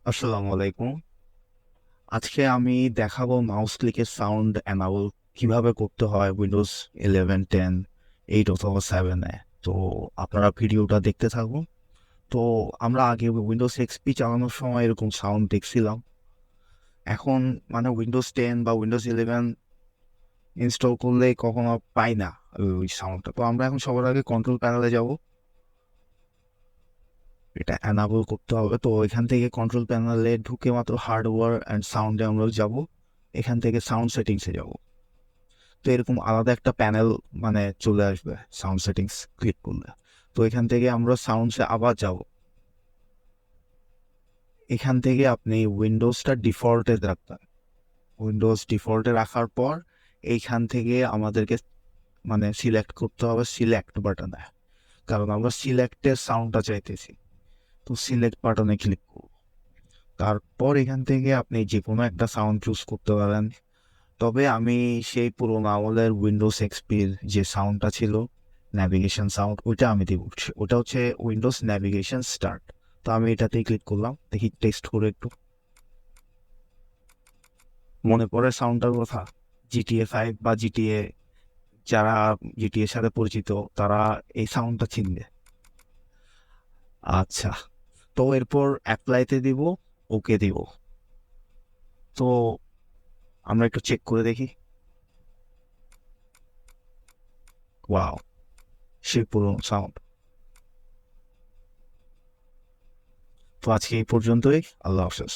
আসসালামু আলাইকুম। আজকে আমি দেখাবো মাউস ক্লিকের সাউন্ড এনাবল কিভাবে করতে হয় উইন্ডোজ 11, 10, 8 অথবা 7 এ। তো আপনারা ভিডিওটা দেখতে থাকুন। তো আমরা আগে উইন্ডোজ এক্সপি চালানোর সময় এরকম সাউন্ড দেখছিলাম। এখন মানে উইন্ডোজ 10 বা উইন্ডোজ 11 ইনস্টল করলে কখনো পাই না ওই সাউন্ডটা। তো আমরা এখন সবার আগে কন্ট্রোল প্যানেলে যাব, এটা এনাবল করতে হবে। তো এখান থেকে কন্ট্রোল প্যানেলে ঢুকে মাত্র হার্ডওয়্যার অ্যান্ড সাউন্ডে আমরা যাব। এখান থেকে সাউন্ড সেটিংসে যাব। তো এরকম আলাদা একটা প্যানেল মানে চলে আসবে সাউন্ড সেটিংস ক্লিক করলে। তো এখান থেকে আমরা সাউন্ডসে আবার যাব। এখান থেকে আপনি উইন্ডোজটা ডিফল্টে রাখবেন। উইন্ডোজ ডিফল্টে রাখার পর এইখান থেকে আমাদেরকে মানে সিলেক্ট করতে হবে সিলেক্ট বাটনে, কারণ আমরা সিলেক্টের সাউন্ডটা চাইতেছি। তো সিলেক্ট বাটনে ক্লিক করব। তারপর এখান থেকে আপনি যে কোনো একটা সাউন্ড চুজ করতে পারেন। তবে আমি সেই পুরোনো আমলের উইন্ডোজ এক্সপির যে সাউন্ডটা ছিল, ন্যাভিগেশন সাউন্ড, ওইটা আমি দিব। ওটা হচ্ছে উইন্ডোজ ন্যাভিগেশন স্টার্ট। তো আমি এটাতেই ক্লিক করলাম, দেখি টেস্ট করে একটু মনে পড়ে সাউন্ডটার কথা। GTA 5 বা জিটিএ, যারা জিটিএর সাথে পরিচিত তারা এই সাউন্ডটা চিনবে। আচ্ছা, তো এরপর অ্যাপ্লাইতে দিব, ওকে দিব। তো আমরা একটু চেক করে দেখি। ওয়াও, সে পুরো সাউন্ড। তো আজকে এই পর্যন্তই। আল্লাহ হাফেজ।